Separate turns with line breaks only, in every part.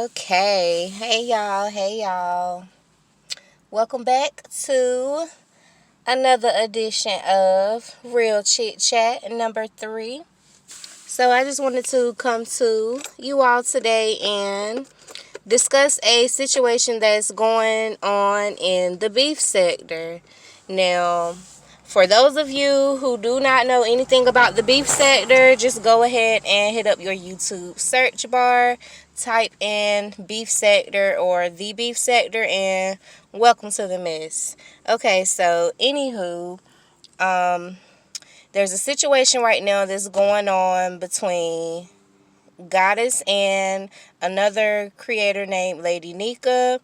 Okay. Hey y'all. Welcome back to another edition of Real Chit Chat number 3. So I just wanted to come to you all today and discuss a situation that's going on in the beef sector. Now, for those of you who do not know anything about the beef sector, just go ahead and hit up your YouTube search bar, type in beef sector or the beef sector, and welcome to the mess. Okay, so anywho, there's a situation right now that's going on between Goddess and another creator named Lady Nika.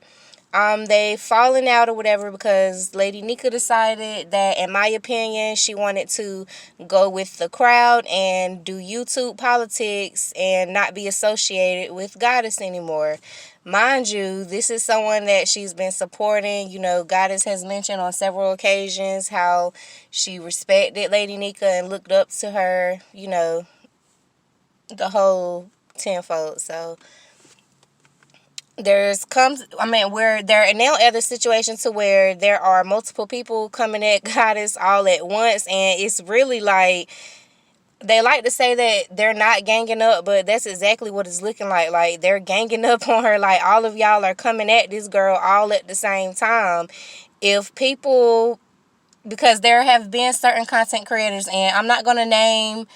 They fallen out or whatever because Lady Nika decided that, in my opinion, she wanted to go with the crowd and do YouTube politics and not be associated with Goddess anymore. Mind you, this is someone that she's been supporting. Goddess has mentioned on several occasions how she respected Lady Nika and looked up to her, the whole tenfold. So where there are now other situations to where there are multiple people coming at Goddess all at once, and it's really like they like to say that they're not ganging up, but that's exactly what it's looking like. Like, they're ganging up on her. Like, all of y'all are coming at this girl all at the same time. If people, because there have been certain content creators, and I'm not gonna name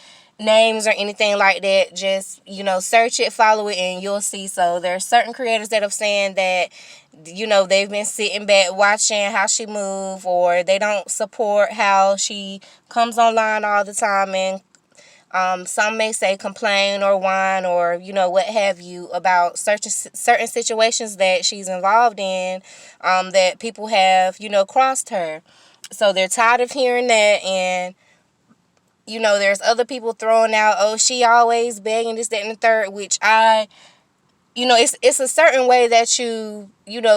names or anything like that, just search it, follow it, and you'll see. So there are certain creators that have saying that they've been sitting back watching how she move, or they don't support how she comes online all the time, and some may say complain or whine or what have you about certain situations that she's involved in, that people have crossed her. So they're tired of hearing that, and there's other people throwing out, oh, she always begging this, that, and the third, which it's a certain way that you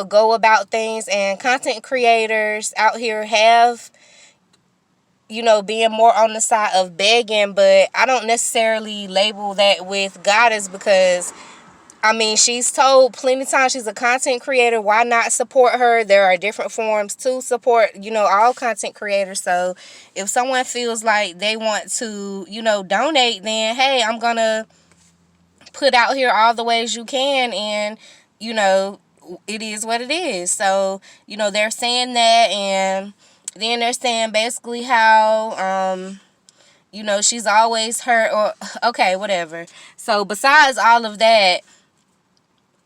go about things, and content creators out here have, being more on the side of begging, but I don't necessarily label that with Goddess because, she's told plenty of times she's a content creator. Why not support her? There are different forms to support, all content creators. So if someone feels like they want to, donate, then hey, I'm going to put out here all the ways you can, and, it is what it is. So, they're saying that, and then they're saying basically how, she's always hurt, or, okay, whatever. So besides all of that,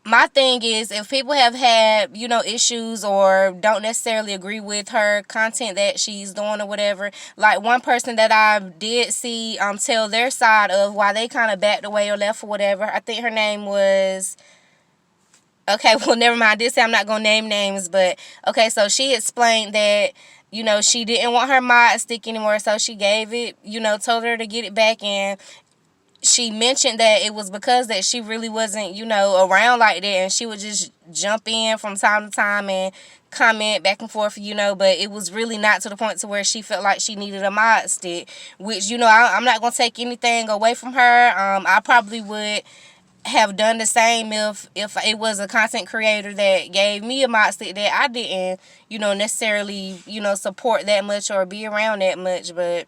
my thing is, if people have had, issues or don't necessarily agree with her content that she's doing or whatever, like one person that I did see tell their side of why they kind of backed away or left or whatever, I think her name was, okay, well, never mind. I did say I'm not going to name names, but okay, so she explained that, she didn't want her mod stick anymore, so she gave it, told her to get it back, and she mentioned that it was because that she really wasn't, around like that, and she would just jump in from time to time and comment back and forth, but it was really not to the point to where she felt like she needed a mod stick, which, I'm not going to take anything away from her. I probably would have done the same if it was a content creator that gave me a mod stick that I didn't, necessarily, support that much or be around that much, but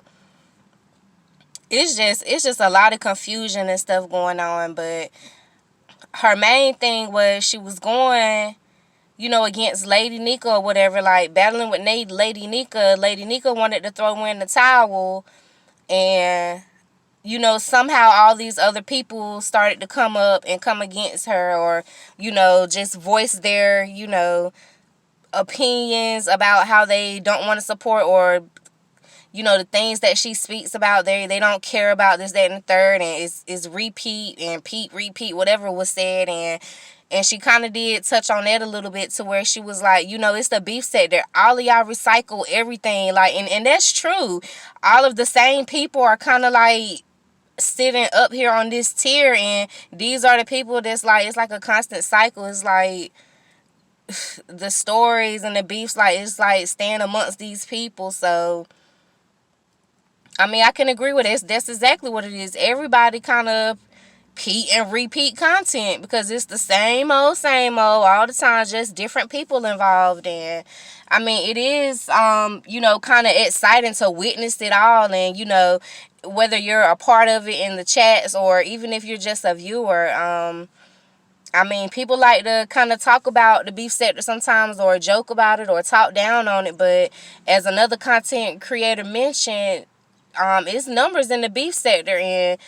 it's just a lot of confusion and stuff going on. But her main thing was she was going, against Lady Nika or whatever, like battling with Lady Nika. Lady Nika wanted to throw in the towel, and somehow all these other people started to come up and come against her, or just voice their opinions about how they don't want to support, or the things that she speaks about, they don't care about this, that, and the third, and it's repeat and repeat whatever was said, and she kind of did touch on that a little bit, to where she was like, it's the beef sector. All of y'all recycle everything, like, and that's true. All of the same people are kind of like sitting up here on this tier, and these are the people that's like, it's like a constant cycle. It's like the stories and the beefs, like, it's like staying amongst these people. So I can agree with this. That's exactly what it is. Everybody kind of, and repeat content because it's the same old all the time, just different people involved. And I mean, it is kind of exciting to witness it all. And whether you're a part of it in the chats or even if you're just a viewer, I mean, people like to kind of talk about the beef sector sometimes or joke about it or talk down on it, but as another content creator mentioned, it's numbers in the beef sector. And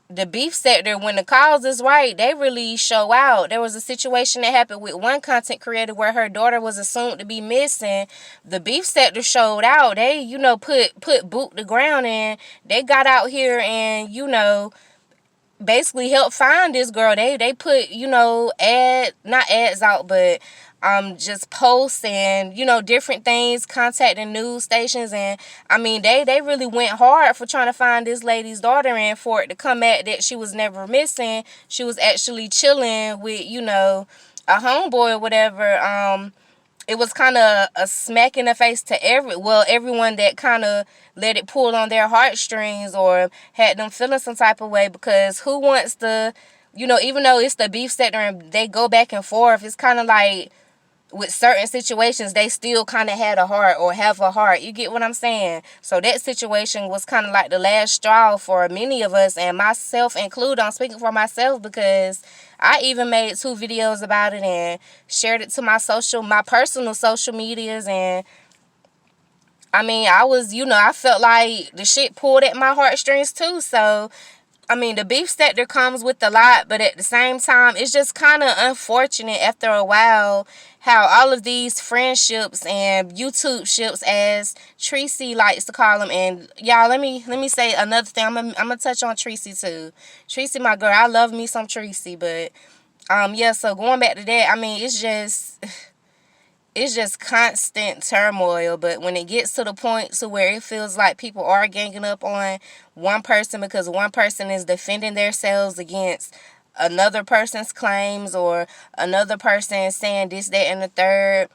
the beef sector, when the cause is right, they really show out. There was a situation that happened with one content creator where her daughter was assumed to be missing. The beef sector showed out. They, put boot the ground, and they got out here and, basically help find this girl. They put, not ads out, but just posts and, different things, contacting news stations. And I mean, they really went hard for trying to find this lady's daughter, and for it to come at that she was never missing. She was actually chilling with, a homeboy or whatever. It was kind of a smack in the face to everyone that kind of let it pull on their heartstrings or had them feeling some type of way, because who wants to, even though it's the beef sector and they go back and forth, it's kind of like with certain situations, they still kind of had a heart or have a heart. You get what I'm saying? So that situation was kind of like the last straw for many of us, and myself included. I'm speaking for myself because I even made 2 videos about it and shared it to my personal social medias. And I mean, I felt like the shit pulled at my heartstrings too. So I mean, the beef sector comes with a lot, but at the same time, it's just kind of unfortunate after a while how all of these friendships and YouTube ships, as Tracy likes to call them. And y'all, let me say another thing. I'm gonna touch on Tracy too. Tracy, my girl, I love me some Tracy, but yeah. So going back to that, I mean, it's just constant turmoil. But when it gets to the point to where it feels like people are ganging up on one person because one person is defending themselves against another person's claims, or another person saying this, that, and the third,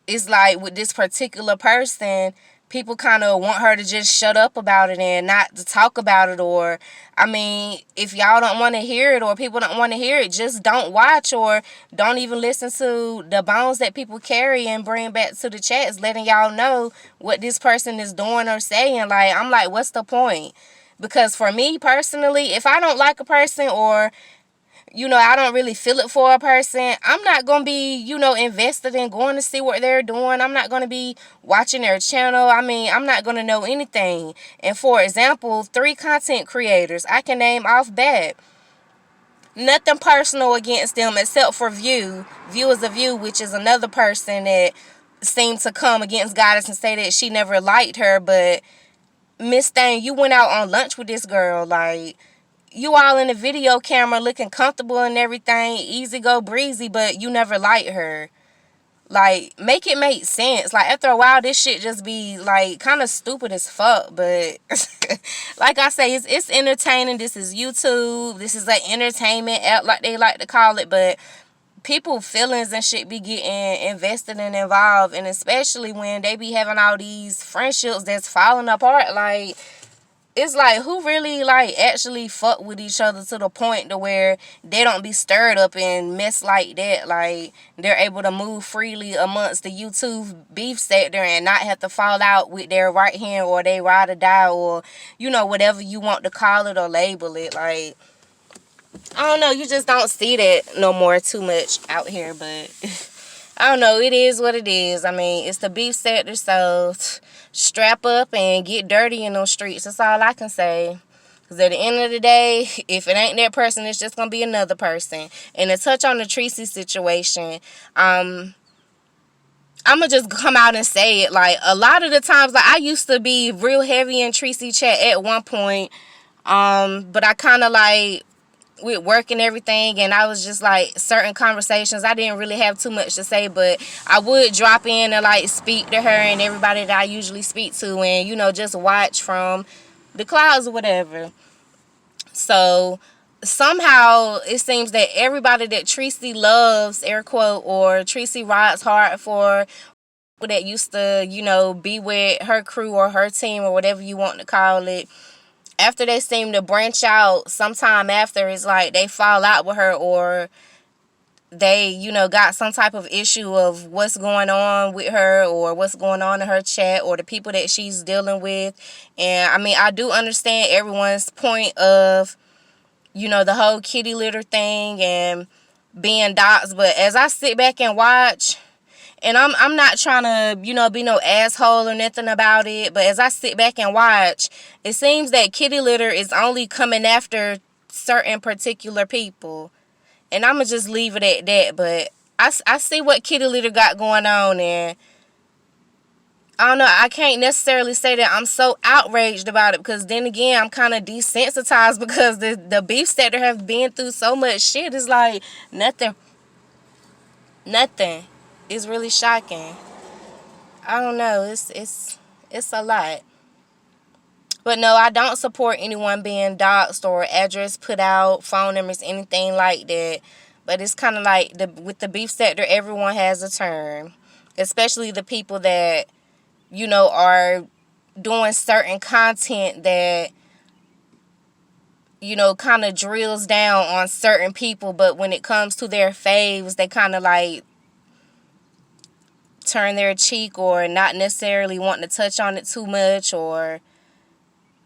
it's like with this particular person, people kind of want her to just shut up about it and not to talk about it. Or, I mean, if y'all don't want to hear it or people don't want to hear it, just don't watch or don't even listen to the bones that people carry and bring back to the chats, letting y'all know what this person is doing or saying. Like, I'm like, what's the point? Because for me personally, if I don't like a person, or I don't really feel it for a person, I'm not going to be, invested in going to see what they're doing. I'm not going to be watching their channel. I mean, I'm not going to know anything. And for example, 3 content creators, I can name off bat. Nothing personal against them except for View is a View, which is another person that seemed to come against Goddess and say that she never liked her. But Miss Thing, you went out on lunch with this girl, like, you all in the video camera looking comfortable and everything, easy go breezy, but you never liked her. Like, make it make sense. Like, after a while, this shit just be, like, kind of stupid as fuck. But, like I say, it's entertaining. This is YouTube. This is an entertainment app, like they like to call it. But people feelings and shit be getting invested and involved. And especially when they be having all these friendships that's falling apart. Like, it's like, who really, like, actually fuck with each other to the point to where they don't be stirred up and mess like that? Like, they're able to move freely amongst the YouTube beef sector and not have to fall out with their right hand or they ride or die, or, whatever you want to call it or label it. Like, I don't know, you just don't see that no more too much out here. But I don't know, it is what it is. I mean, it's the beef sector, so strap up and get dirty in those streets. That's all I can say. Because at the end of the day, if it ain't that person, it's just going to be another person. And to touch on the Tracy situation, I'm going to just come out and say it. Like, a lot of the times, like, I used to be real heavy in Tracy chat at one point. But I kind of, like, with work and everything, and I was just like, certain conversations I didn't really have too much to say, but I would drop in and like speak to her and everybody that I usually speak to, and just watch from the clouds or whatever. So somehow it seems that everybody that Tracy loves, air quote, or Tracy rides hard for, that used to be with her crew or her team or whatever you want to call it, after they seem to branch out sometime after, it's like they fall out with her, or they, got some type of issue of what's going on with her or what's going on in her chat or the people that she's dealing with. And I mean, I do understand everyone's point of, the whole kitty litter thing and being doxxed, but as I sit back and watch, and I'm not trying to, be no asshole or nothing about it, but as I sit back and watch, it seems that kitty litter is only coming after certain particular people. And I'm going to just leave it at that. But I see what kitty litter got going on. And I don't know. I can't necessarily say that I'm so outraged about it. Because then again, I'm kind of desensitized because the beef sector have been through so much shit. It's like nothing. Nothing. It's really shocking. I don't know. It's a lot. But no, I don't support anyone being doxxed or address put out, phone numbers, anything like that. But it's kind of like with the beef sector, everyone has a term. Especially the people that, are doing certain content that, kind of drills down on certain people. But when it comes to their faves, they kind of like turn their cheek or not necessarily wanting to touch on it too much, or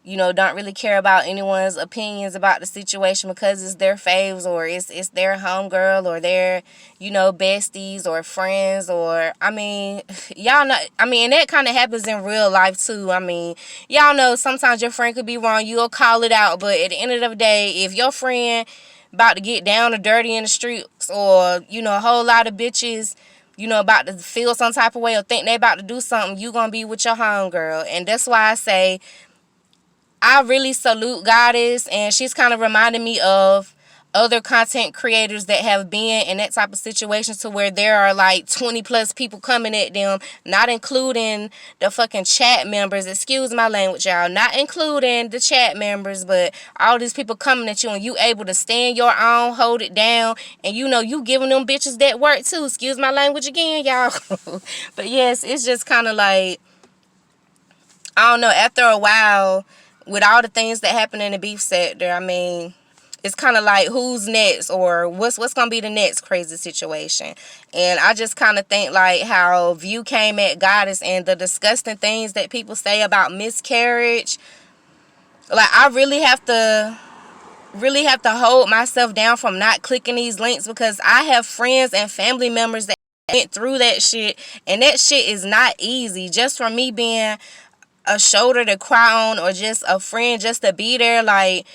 don't really care about anyone's opinions about the situation because it's their faves or it's their homegirl or their, besties or friends. Or, I mean, y'all know, I mean, and that kind of happens in real life too. I mean, y'all know sometimes your friend could be wrong, you'll call it out, but at the end of the day, if your friend about to get down or dirty in the streets, or, a whole lot of bitches, about to feel some type of way or think they about to do something, you gonna be with your homegirl. And that's why I say, I really salute Goddess, and she's kind of reminding me of other content creators that have been in that type of situation, to where there are like 20 plus people coming at them, not including the fucking chat members. Excuse my language, y'all. Not including the chat members, but all these people coming at you, and you able to stand your own, hold it down, and you giving them bitches that work too. Excuse my language again, y'all. But yes, it's just kind of like, I don't know, after a while, with all the things that happen in the beef sector, I mean, it's kind of like who's next, or what's going to be the next crazy situation. And I just kind of think like how View came at Goddess and the disgusting things that people say about miscarriage. Like, I really have to hold myself down from not clicking these links, because I have friends and family members that went through that shit, and that shit is not easy. Just for me being a shoulder to cry on, or just a friend just to be there, like,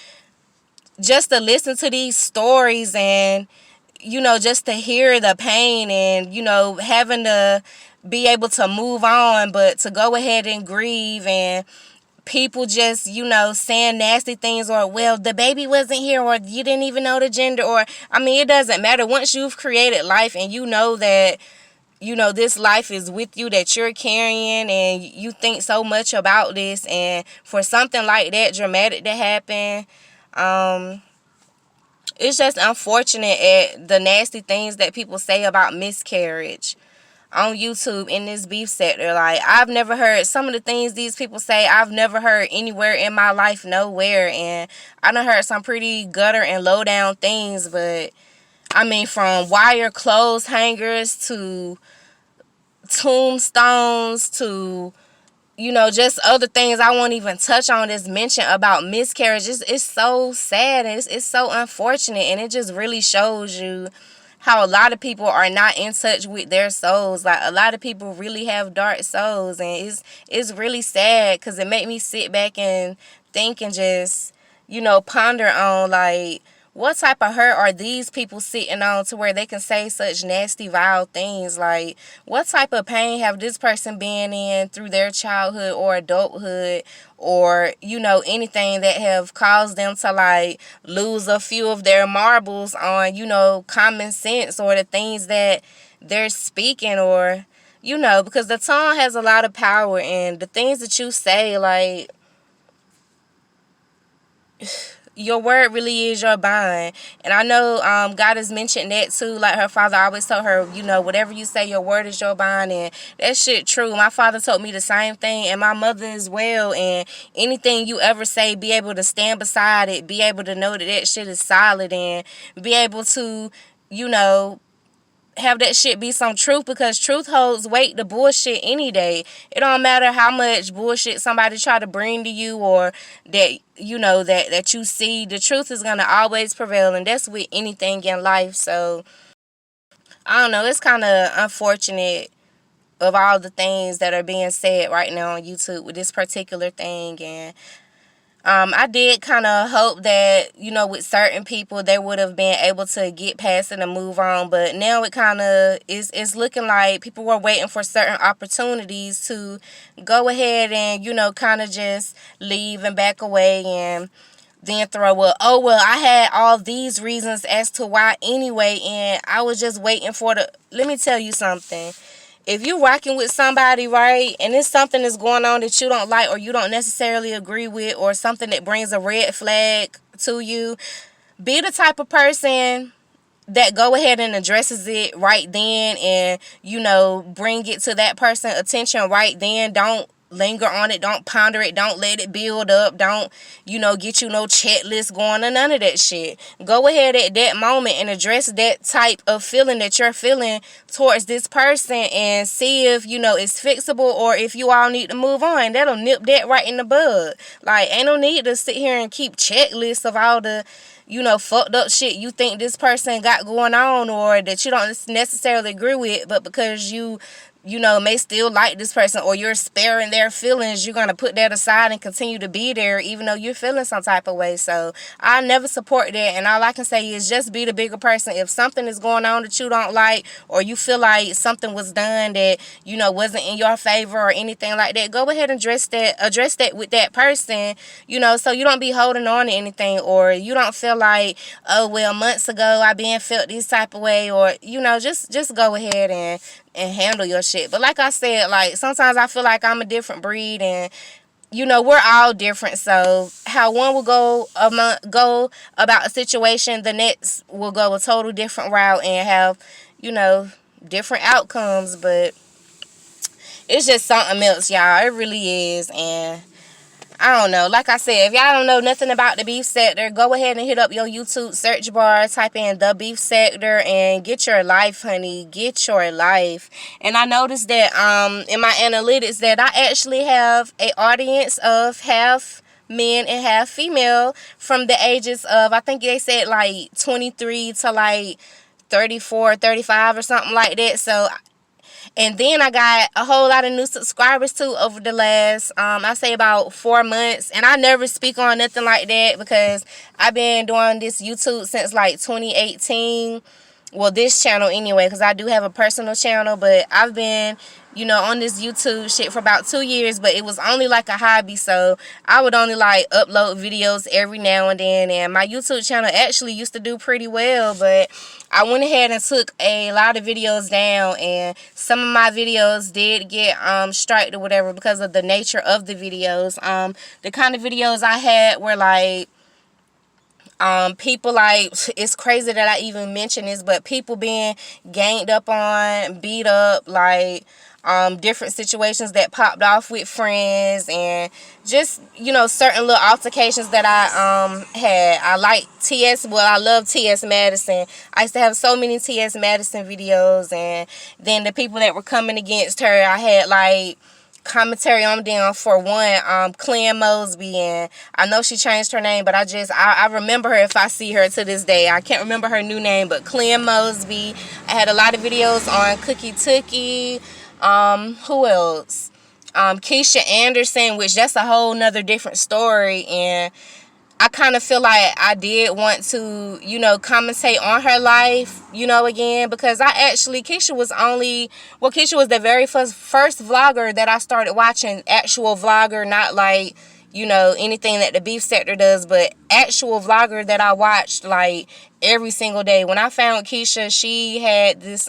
just to listen to these stories and, just to hear the pain and, having to be able to move on, but to go ahead and grieve, and people just, saying nasty things, or, well, the baby wasn't here, or you didn't even know the gender, or, I mean, it doesn't matter. Once you've created life and that, this life is with you, that you're carrying, and you think so much about this, and for something like that dramatic to happen, it's just unfortunate at the nasty things that people say about miscarriage on YouTube in this beef sector. Like, I've never heard some of the things these people say. I've never heard anywhere in my life, nowhere. And I done heard some pretty gutter and low down things, but I mean, from wire clothes hangers to tombstones to, just other things I won't even touch on, this mention about miscarriage. It's so sad, and it's so unfortunate, and it just really shows you how a lot of people are not in touch with their souls. Like, a lot of people really have dark souls, and it's really sad, because it made me sit back and think and just, ponder on, like, what type of hurt are these people sitting on to where they can say such nasty, vile things? Like, what type of pain have this person been in through their childhood or adulthood, or, anything that have caused them to, like, lose a few of their marbles on, common sense, or the things that they're speaking, or, because the tongue has a lot of power, and the things that you say, like, your word really is your bond. And I know God has mentioned that too. Like her father always told her, whatever you say, your word is your bond. And that shit true. My father told me the same thing, and my mother as well. And anything you ever say, be able to stand beside it, be able to know that that shit is solid, and be able to, you know, have that shit be some truth, because truth holds weight to bullshit any day. It don't matter how much bullshit somebody try to bring to you, or that that you see, the truth is gonna always prevail, and that's with anything in life. So I don't know, it's kind of unfortunate of all the things that are being said right now on YouTube with this particular thing. And I did kind of hope that, with certain people, they would have been able to get past it and move on. But now it kind of is looking like people were waiting for certain opportunities to go ahead and, kind of just leave and back away, and then throw up, oh, well, I had all these reasons as to why anyway, and I was just waiting for the... Let me tell you something. If you rocking with somebody, right, and it's something that's going on that you don't like, or you don't necessarily agree with, or something that brings a red flag to you, be the type of person that go ahead and addresses it right then, and, bring it to that person's attention right then. Don't linger on it. Don't ponder it. Don't let it build up. Don't, get you no checklist going, or none of that shit. Go ahead at that moment and address that type of feeling that you're feeling towards this person, and see if, it's fixable, or if you all need to move on. That'll nip that right in the bud. Like, ain't no need to sit here and keep checklists of all the, fucked up shit you think this person got going on, or that you don't necessarily agree with, but because you may still like this person, or you're sparing their feelings, you're going to put that aside and continue to be there even though you're feeling some type of way. So I never support that, and all I can say is just be the bigger person. If something is going on that you don't like, or you feel like something was done that, wasn't in your favor or anything like that, go ahead and address that with that person, so you don't be holding on to anything, or you don't feel like, oh, well, months ago I been felt this type of way, or, just go ahead and handle your shit. But like I said, like, sometimes I feel like I'm a different breed, and we're all different. So how one will go about a situation, the next will go a total different route and have, different outcomes. But it's just something else, y'all. It really is. And I don't know. Like I said, if y'all don't know nothing about the beef sector, go ahead and hit up your YouTube search bar, type in the beef sector, and get your life, honey. Get your life. And I noticed that in my analytics that I actually have an audience of half men and half female, from the ages of, I think they said like 23 to like 34, 35 or something like that. So, and then I got a whole lot of new subscribers too over the last, I say about 4 months. And I never speak on nothing like that, because I've been doing this YouTube since like 2018. Well, this channel anyway, because I do have a personal channel. But I've been, on this YouTube shit for about 2 years. But it was only like a hobby, so I would only like upload videos every now and then. And my YouTube channel actually used to do pretty well, but I went ahead and took a lot of videos down, and some of my videos did get striked or whatever because of the nature of the videos. The kind of videos I had were like, people, like, it's crazy that I even mention this, but people being ganged up on, beat up, like, different situations that popped off with friends, and just, certain little altercations that I had. I like I love T.S. Madison. I used to have so many T.S. Madison videos, and then the people that were coming against her, I had like commentary on them. For one, Clem Mosby, and I know she changed her name, but I remember her if I see her to this day. I can't remember her new name, but Clem Mosby. I had a lot of videos on Cookie Tookie. Who else? Keesha Anderson, which that's a whole nother different story. And I kind of feel like I did want to, commentate on her life, again, because Keisha was the very first vlogger that I started watching, actual vlogger, not like, anything that the beef sector does, but actual vlogger that I watched like every single day. When I found Keisha, she had this,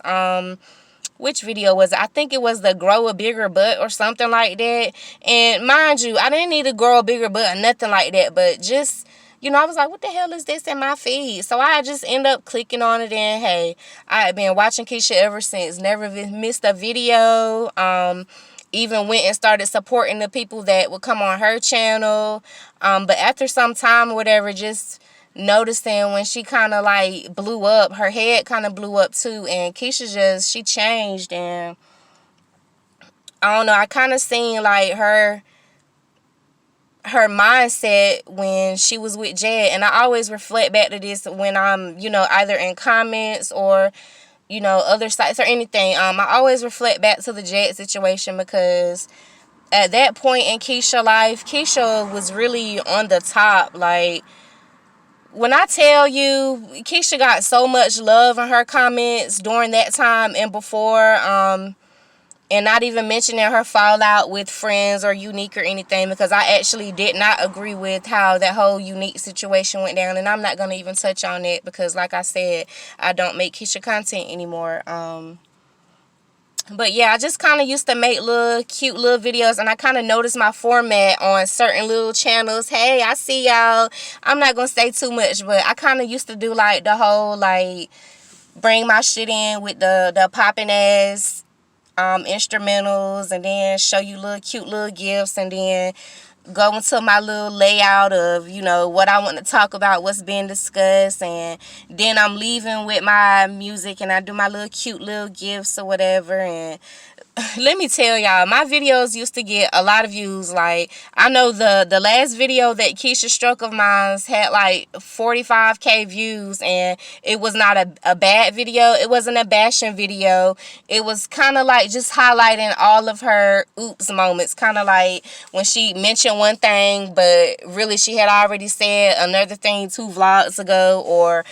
which video was it? I think it was the grow a bigger butt or something like that. And mind you, I didn't need to grow a bigger butt or nothing like that, but just, I was like, what the hell is this in my feed? So I just end up clicking on it, and hey, I have been watching Keesha ever since. Never missed a video. Even went and started supporting the people that would come on her channel. But after some time or whatever, just noticing when she kind of like blew up, her head kind of blew up too, and Keisha she changed, and I don't know, I kind of seen like her mindset when she was with Jed, and I always reflect back to this when I'm, either in comments or, other sites or anything. I always reflect back to the Jed situation, because at that point in Keisha life, Keisha was really on the top. Like, when I tell you, Keisha got so much love in her comments during that time and before, and not even mentioning her fallout with friends or Unique or anything, because I actually did not agree with how that whole Unique situation went down, and I'm not going to even touch on it because, like I said, I don't make Keisha content anymore. But yeah, I just kind of used to make cute little videos, and I kind of noticed my format on certain little channels. Hey, I see y'all. I'm not going to say too much, but I kind of used to do like the whole like bring my shit in with the popping ass instrumentals, and then show you cute little gifts, and then go into my little layout of, what I want to talk about, what's being discussed, and then I'm leaving with my music, and I do my little cute little gifts or whatever. And let me tell y'all, my videos used to get a lot of views. Like, I know the last video that Keisha struck of mine had like 45K views, and it was not a bad video. It wasn't a bashing video. It was kind of like just highlighting all of her oops moments, kind of like when she mentioned one thing but really she had already said another thing 2 vlogs ago, or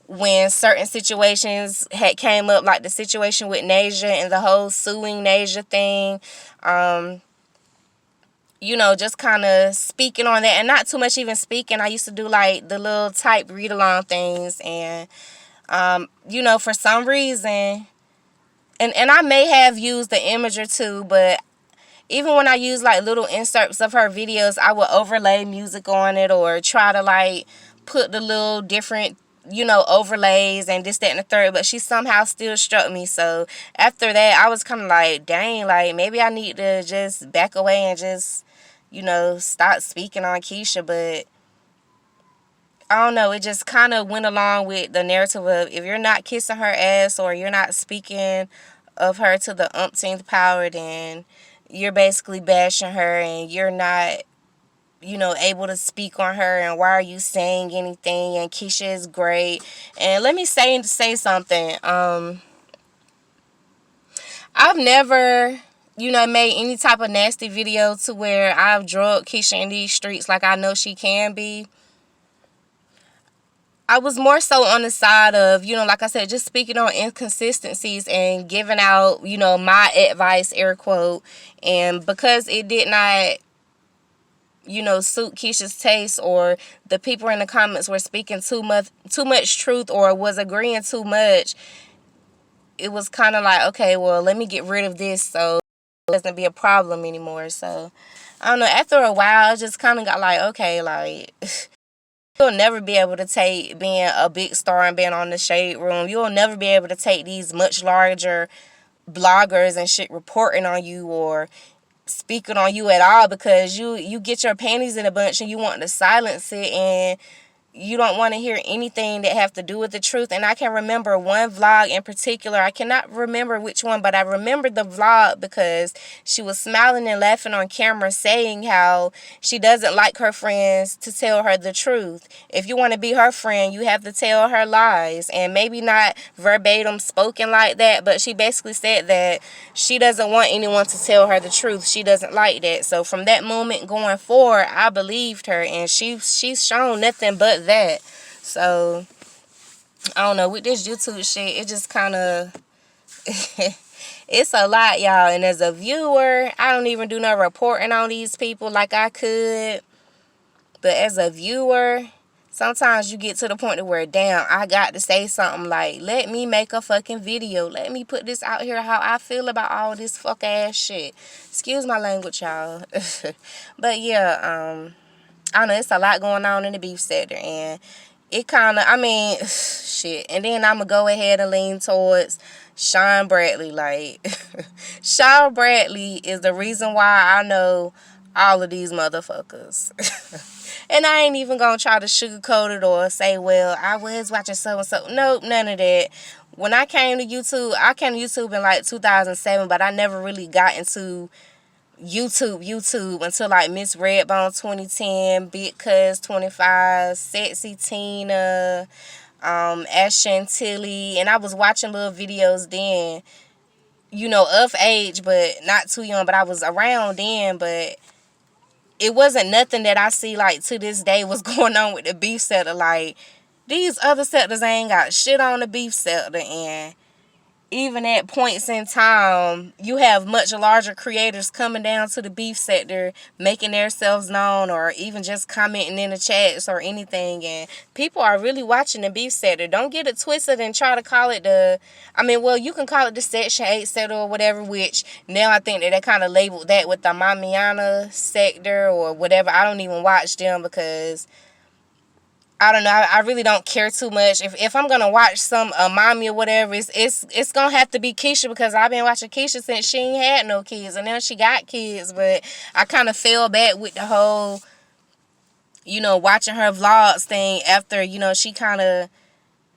when certain situations had came up, like the situation with Nasia and the whole suing Nasia thing. Just kind of speaking on that, and not too much even speaking. I used to do like the little type read along things, and for some reason, and I may have used the image or two, but even when I use like little inserts of her videos, I would overlay music on it, or try to like put the little different overlays and this, that, and the third, but she somehow still struck me. So after that, I was kind of like, dang, like maybe I need to just back away and just, stop speaking on Keisha. But I don't know, it just kind of went along with the narrative of, if you're not kissing her ass or you're not speaking of her to the umpteenth power, then you're basically bashing her, and you're not able to speak on her, and why are you saying anything, and Keisha is great. And let me say something. I've never, made any type of nasty video to where I've drugged Keisha in these streets like I know she can be. I was more so on the side of, like I said, just speaking on inconsistencies and giving out, my advice, air quote. And because it did not suit Keisha's taste, or the people in the comments were speaking too much truth, or was agreeing too much, it was kind of like, okay, well, let me get rid of this so it doesn't be a problem anymore. So I don't know, after a while I just kind of got like, okay, like you'll never be able to take being a big star and being on the Shade Room. You'll never be able to take these much larger bloggers and shit reporting on you or speaking on you at all, because you get your panties in a bunch and you want to silence it, and you don't want to hear anything that have to do with the truth. And I can remember one vlog in particular. I cannot remember which one, but I remember the vlog because she was smiling and laughing on camera, saying how she doesn't like her friends to tell her the truth. If you want to be her friend, you have to tell her lies. And maybe not verbatim spoken like that, but she basically said that she doesn't want anyone to tell her the truth. She doesn't like that. So from that moment going forward, I believed her, and she's shown nothing but that. So I don't know, with this YouTube shit, it just kind of it's a lot, y'all. And as a viewer, I don't even do no reporting on these people like I could, but as a viewer, sometimes you get to the point of where, damn, I got to say something. Like, let me make a fucking video, let me put this out here how I feel about all this fuck ass shit. Excuse my language, y'all. But yeah, I don't know, it's a lot going on in the beef sector, and it kind of, I mean, shit. And then I'm going to go ahead and lean towards Sean Bradley. Like, Sean Bradley is the reason why I know all of these motherfuckers. And I ain't even going to try to sugarcoat it or say, well, I was watching so-and-so. Nope, none of that. When I came to YouTube in like 2007, but I never really got into YouTube until like Miss Redbone 2010, Big Cuz 25, Sexy Tina, Ash Chantilly, and I was watching little videos then, of age, but not too young, but I was around then, but it wasn't nothing that I see like to this day was going on with the beef sector. Like, these other sectors ain't got shit on the beef sector, and even at points in time, you have much larger creators coming down to the beef sector, making themselves known, or even just commenting in the chats or anything. And people are really watching the beef sector. Don't get it twisted and try to call it you can call it the Section 8 sector or whatever, which now I think that they kind of labeled that with the Mamiana sector or whatever. I don't even watch them because I don't know. I really don't care too much. If I'm gonna watch some mommy or whatever, it's gonna have to be Keesha, because I've been watching Keesha since she ain't had no kids, and now she got kids. But I kind of fell back with the whole, watching her vlogs thing after she kind of.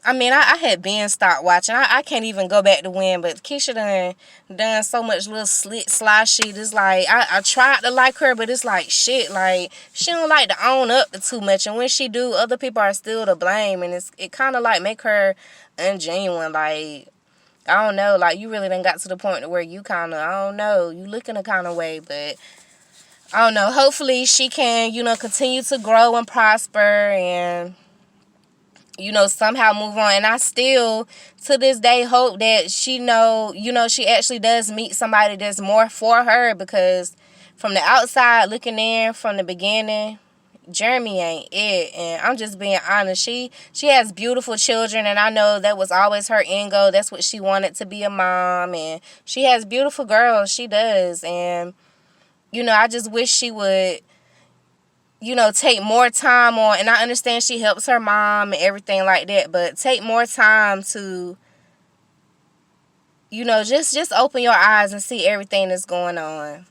I mean, I had been stopped watching. I can't even go back to when, but Keisha done so much little slick sly shit. It's like, I tried to like her, but it's like, shit, like, she don't like to own up to too much. And when she do, other people are still to blame. And it kind of like make her ungenuine. Like, I don't know, like, you really done got to the point where you kind of, I don't know, you looking a kind of way, but I don't know. Hopefully she can, continue to grow and prosper and somehow move on. And I still, to this day, hope that she she actually does meet somebody that's more for her, because from the outside looking in from the beginning, Jeremy ain't it. And I'm just being honest. She has beautiful children, and I know that was always her end goal. That's what she wanted, to be a mom, and she has beautiful girls. She does. And, I just wish she would take more time on, and I understand she helps her mom and everything like that, but take more time to, just open your eyes and see everything that's going on.